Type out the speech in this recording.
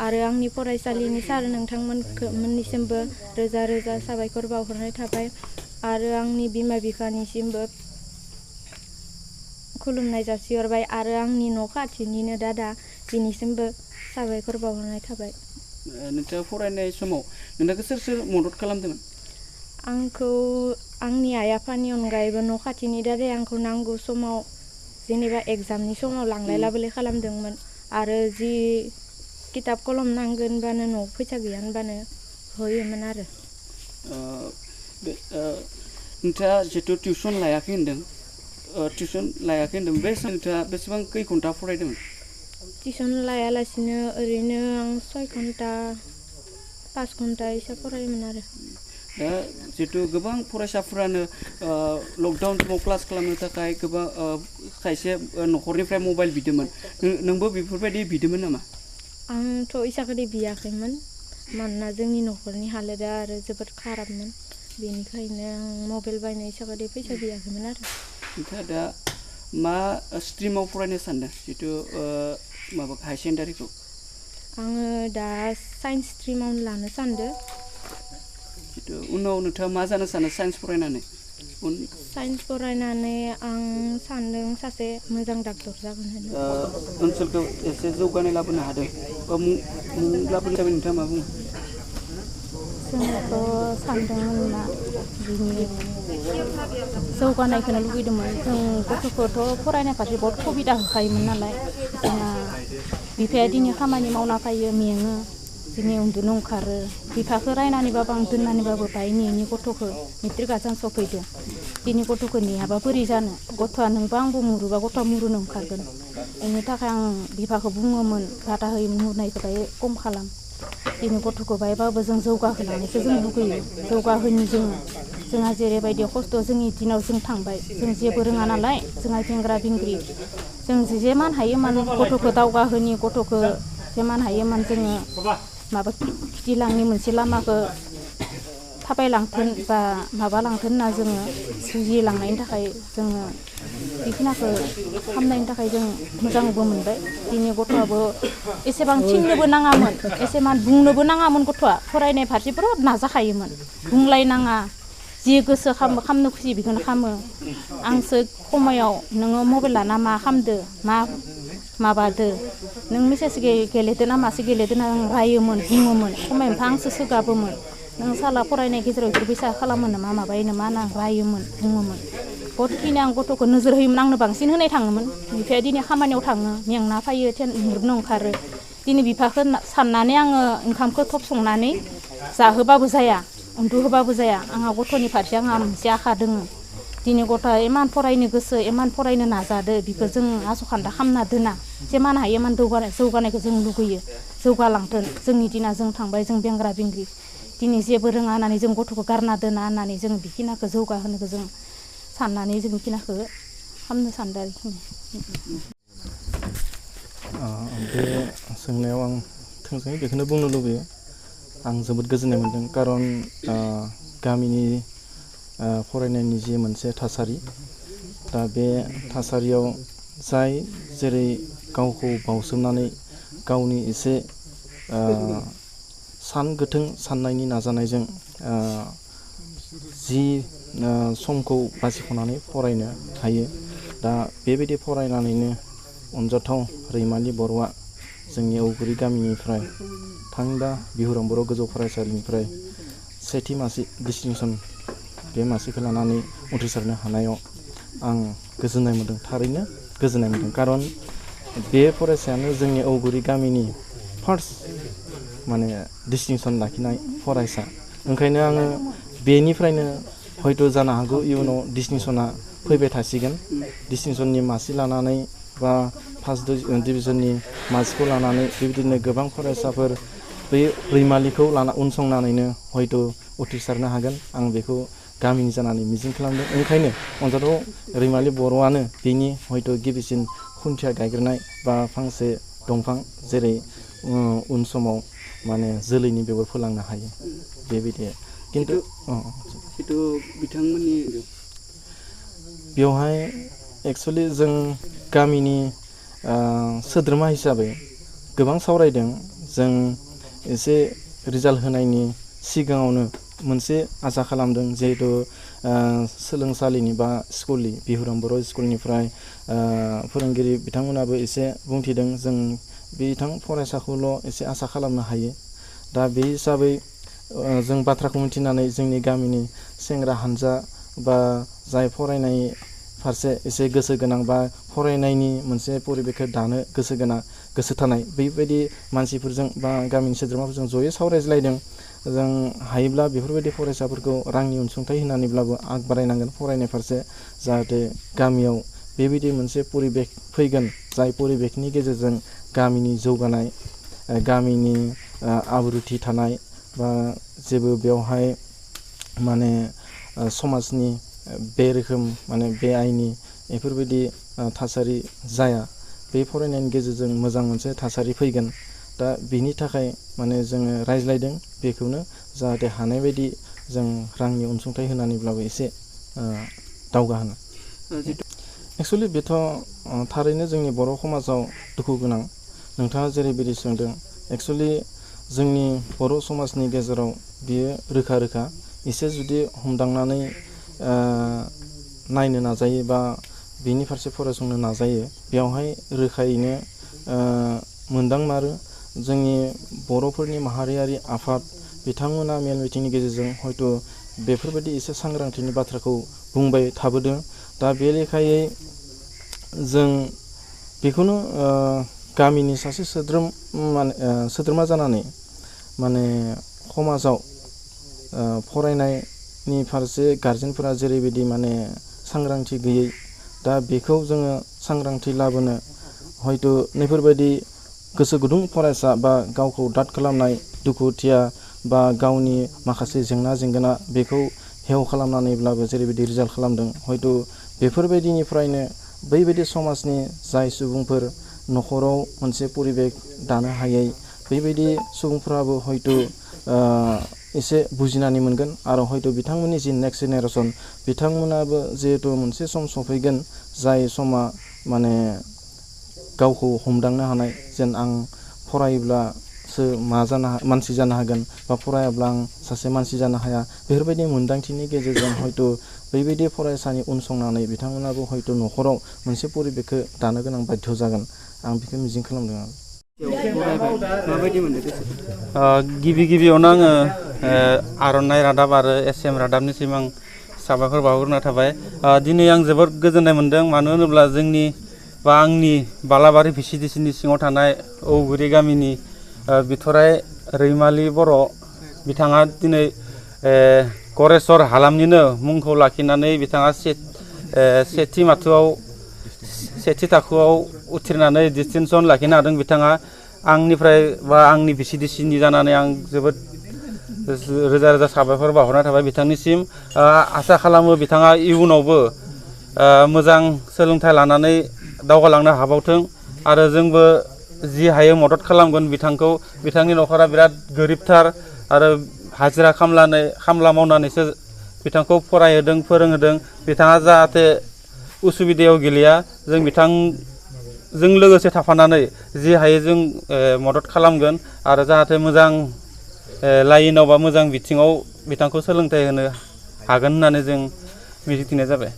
आरो आंनि फरायसालिनि सार नोंथांमोननिसिमबो रोजा रोजा साबायखर बावहरनाय थाबाय आरो आंनि बिमा बिफानिसिमबो खुलुमनाय जासिहरबाय आरो आंनि न' खाथिनिनो दादा बिनिसिमबो साबायखर बावहरनाय थाबाय। नोंथाङा फरायनाय समाव नोंथांखौ सोर सोर मदद खालामदोंमोन? आंखौ आंनि आइ आफानि अनगायैबो न' खाथिनि दादाया आंखौ नांगौ समाव जेनेबा एग्जामनि समाव लांलाय लाबोलाय खालामदोंमोन आरो जि किताब कलम नांगोनबानो न'आव फैसा गैया होनबानो होयोमोन आरो। नोंथाङा जितु टिउसन लायाखै होनदों बे नोंथाङा बेसेबां खै घन्टा फरायदोंमोन? टिउसन लायालासिनो ओरैनो आं 6 घन्टा 5 घन्टा एसे फरायोमोन आरो। दा जितु गोबां फरायसाफोरानो लकडाउन समाव क्लास खालामनो थाखाय गोबां खायसे न'खरनिफ्राय मबाइल बिदोंमोन नोंबो बेफोरबायदि बिदोंमोन नामा? आंथ' इसाखै बियाखैमोन मानोना जोंनि न'खरनि हालोदा आरो जोबोद खाराबमोन बेनिखायनो आं मबाइल बायनो इसाखै फैसा बियाखैमोन आरो। नोंथाङा दा मा स्ट्रिमाव फरायनो सानदों जितु माबा हाई सेकेन्डारिखौ? आङो दा साइन्स स्ट्रिमावनो लानो सानदों। जितु उनाव नोंथाङा मा जानो सानो साइन्स फरायनानै? साइन्स फरायनानै आं सानदों सासे मोजां डाक्टर जागोन होनना। ओनसोलखौ एसे जौगानाय लाबोनो हादों बा मुं लाबोनो थाखाय नोंथाङा मा बुङो? जोंथ' सानदोंमोन मा बिनि जौगानायखौनो लुगैदोंमोन जों गथ'खौथ' फरायनाय फारसे बहुद सुबिदा होखायोमोन नालाय जोंहा बिफाया दिनै खामानि मावना फैयो मेङो दिनै उन्दुनो ओंखारो बिफाखौ रायनानैबाबो आं दोननानैबाबो बाहाय नेनि गथ'खौ मेट्रिक आजां सफैदों दिनै गथ'खौ नेहाबा बोरै जानो गथ'आ नोंबा आंबो मुरुबा गथ'आ मुरुनो ओंखारगोन बेनि थाखाय आं बिफाखौ बुङोमोन बादा होयोमोन मुरनायखौ बाहाय खम खालाम दिनै गथ'खौ बाहायबाबो जों जौगाहोनानैसो जों लुगैयो जौगाहोनि जोंहा जेरैबायदि खस्थ' जोंनि दिनाव जों थांबाय जों जेबो रोङा नालाय जोंहा बेंग्रा बेंग्रि जों जेमान हायोमान गथ'खौ दावगाहोनि गथ'खौ जेमान हायोमान जोङो माबा खिथिलांनि मोनसे लामाखौ थाबायलांथों बा माबालांथों होनना जोङो जुजिलांनायनि थाखाय जोङो बेखिनिखौ खालामनायनि थाखाय जों मोजांबो मोनबाय दिनै गथ'आबो एसेबां थिननोबो नाङामोन एसेबां बुंनोबो नाङामोन गथ'आ फरायनाय फारसे बिराद नाजाखायोमोन बुंलायनाङा जि गोसो खालामनो खुसि बेखौनो खालामो आंसो खमायाव नोङो मबाइल लाना मा खालामदो मा माबादो नों मेसेज गेलेदो ना मासे गेलेदो ना आं रायोमोन बुङोमोन खमायनोफा आंसो सोगाबोमोन नों साला फरायनाय गेजेराव बेफोरबायसा खालामो नामा माबायो नामा होनना रायोमोन बुङोमोन बहुदखिनि आं गथ'खौ नोजोर होयोमोन आंनो बांसिन होनाय थाङोमोन बिफाया दिनै खामानियाव थाङो मेंना फैयो उन्दुनो ओंखारो दिनै बिफाखौ साननानै आङो ओंखामखौ थब संनानै जाहोबाबो जाया उन्दुहोबाबो जाया आंहा गथ'नि फारसे आंहा मोनसे आखा दोङो दिनै गथ'आ इमान फरायनो गोसो इमान फरायनो नाजादो बेखौ जों आस'खान्दा खालामना दोना जेमान हायो इमान जौगानायखौ जों लुगैयो जौगालांथों जोंनि दिना जों थांबाय जों बेंग्रा बेंग्रि दिनै जेबो रोङा होननानै जों गथ'खौ गारना दोना होननानै जों बेखिनिखौ जौगाहोनोखौ जों साननानै जों बेखिनिखौ खालामनो सानदों आरोखि। बे सोंनायाव आं थोंजोङै बेखौनो बुंनो लुबैयो आं जोबोद गोजोननाय मोन्दों खारन गामिनि फरायनायनि जि मोनसे थासारि दा बे थासारियाव जाय जेरै गावखौ बावसोमनानै गावनि एसे गोथों साननायनि नाजानायजों जि समखौ बासिख'नानै फरायनो हायो दा बेबायदि फरायनानैनो अनजाथाव रैमालि बर'आ जोंनि औगुरि गामिनिफ्राय थांदा बिहुराम बर' गोजौ फरायसालिनिफ्राय सेथि मासि डिस्टिंसन बे मासिखौ लानानै उथ्रिसारनो हानायाव आं गोजोननाय मोन्दों थारैनो गोजोननाय मोन्दों खारन बे फरायसायानो जोंनि औगुरि गामिनि फार्स्ट माने डिस्टिंसन लाखिनाय फरायसा ओंखायनो आङो बेनिफ्रायनो हयथ' जानो हागौ इयुनाव डिस्टिंसना फैबाय थासिगोन डिस्टिंसननि मासि लानानै बा फार्स्ट डिभिजननि मासिखौ लानानै बेबायदिनो गोबां फरायसाफोर बे रैमालिखौ लाना उनसंनानैनो हयथ' उथ्रिसारनो हागोन आं बेखौ गामिनि जानानै मिजिं खालामदों ओंखायनो अनजाथाव रैमालि बर'आनो बेनि हयथ' गिबिसिन खुन्थिया गायग्रोनाय बा फांसे दंफां जेरै उन समाव माने जोलैनि बेगर फोलांनो हायो बेबायदि खिन्थु बिथांमोननि बेवहाय एक्सुवेलि जों गामिनि सोद्रोमा हिसाबै गोबां सावरायदों जों एसे रिजाल्ट होनायनि सिगाङावनो मोनसे आसा खालामदों जिहेतु सोलोंसालिनि बा स्कुलनि बिहुराम बर' स्कुलनिफ्राय फोरोंगिरि बिथांमोनाबो एसे बुंथिदों जों बिथां फरायसाखौल' एसे आसा खालामनो हायो। दा बे हिसाबै जों बाथ्राखौ मिथिनानै जोंनि गामिनि सेंग्रा हानजा बा जाय फरायनाय फारसे एसे गोसो गोनां बा फरायनायनि मोनसे परिबेखौ दानो गोसो थानाय बेबायदि मानसिफोरजों बा गामिनि सोद्रोमाफोरजों जयै सावरायज्लायदों। जों हायोब्ला बेफोरबायदि फरायसाफोरखौ रांनि अनसुंथाइ होनानैब्लाबो आग बारायनांगोन फरायनाय फारसे जाहाथे गामियाव बेबायदि मोनसे परिबेक फैगोन जाय परिबेकनि गेजेरजों गामिनि जौगानाय गामिनि आब्रुथि थानाय बा जेबो बेवहाय माने समाजनि बे रोखोम माने बे आइनि बेफोरबायदि थासारि जाया बे फरायनायनि गेजेरजों मोजां मोनसे थासारि फैगोन। दा बिनि थाखाय माने जोङो रायज्लायदों बेखौनो जाहाथे हानाय बायदि जों रांनि अनसुंथाइ होनानैब्लाबो एसे दावगाहोनो। एक्सुवेलि बेथ' थारैनो जोंनि बर' समाजाव दुखु गोनां नोंथाङा जेरैबायदि सोंदों एक्सुवेलि जोंनि बर' समाजनि गेजेराव बियो रोखा रोखा एसे जुदि हमदांनानै नायनो नाजायो बा बिनि फारसे फरायसंनो नाजायो बेवहाय रोखायैनो मोनदांमारो जोंनि बर'फोरनि माहारियारि आफाद बिथांमोना मेल मिटिंनि गेजेरजों हयथ' बेफोरबायदि एसे सांग्रांथिनि बाथ्राखौ बुंबाय थाबोदों। दा बे लेखायै जों बेखौनो गामिनि सासे सोद्रोमा जानानै माने समाजाव फरायनायनि फारसे गारजेनफोरा जेरैबायदि माने सांग्रांथि गैयै दा बेखौ जोङो सांग्रांथि लाबोनो हयथ' नैफोरबायदि गोसो गुदुं फरायसा बा गावखौ दाद खालामनाय दुखुथिया बा गावनि माखासे जेंना जेंगोना बेखौ हेव खालामनानैब्लाबो जेरैबायदि रिजाल्ट खालामदों हयथ' बेफोरबायदिनिफ्रायनो बैबायदि समाजनि जाय सुबुंफोर न'खराव मोनसे परिबेक दानो हायै बेबायदि सुबुंफ्राबो हयथ' एसे बुजिनानै मोनगोन आरो हयथ' बिथांमोननि जि नेक्स्ट जेनेरेसन बिथांमोनाबो जिहेथु मोनसे सम सफैगोन जाय समा माने गावखौ हमदांनो हानाय जेन आं फरायोब्लासो मानसि जानो हागोन बा फरायाब्ला आं सासे मानसि जानो हाया बेफोरबायदि मोन्दांथिनि गेजेरजों हयथ' बैबायदि फरायसानि उनसंनानै बिथांमोनाबो हयथ' न'खराव मोनसे परिबेकखौ दानो गोनां बाध्य जागोन आं बेखौ मिजिं खालामदों आरो। गिबियावनो आङो आर'नाइ रादाब आरो SM रादाबनिसिम आं साबायखर बावहरना थाबाय। दिनै आं जोबोद गोजोननाय मोन्दों मानो होनोब्ला जोंनि बा आंनि बालाबारि VCDCनि सिङाव थानाय औगुरि गामिनि बिथराइ रैमालि बर' बिथाङा दिनै गरेस्वर हालामनिनो मुंखौ लाखिनानै बिथाङा सेथि थाखोआव उथ्रिनानै डिस्टिंसन लाखिनो हादों। बिथाङा आंनिफ्राय बा आंनि VCDCनि जानानै आं जोबोद रोजा रोजा साबायखर बावहरनाय थाबाय बिथांनिसिम। आसा खालामो बिथाङा इयुनावबो मोजां सोलोंथाइ लानानै दावगालांनो हाबावथों आरो जोंबो जि हायो मदद खालामगोन बिथांखौ। बिथांनि न'खरा बिराद गोरिबथार आरो हाजिरा खामला मावनानैसो बिथांखौ फरायहोदों फोरोंहोदों। बिथाङा जाहाथे उसुबिदायाव गोलैया जों बिथांजों लोगोसे थाफानानै जि हायो जों मदद खालामगोन आरो जाहाथे मोजां लाइनाव बा मोजां बिथिङाव बिथांखौ सोलोंथाइ होनो हागोन होननानै जों मिजिंथिनाय जाबाय।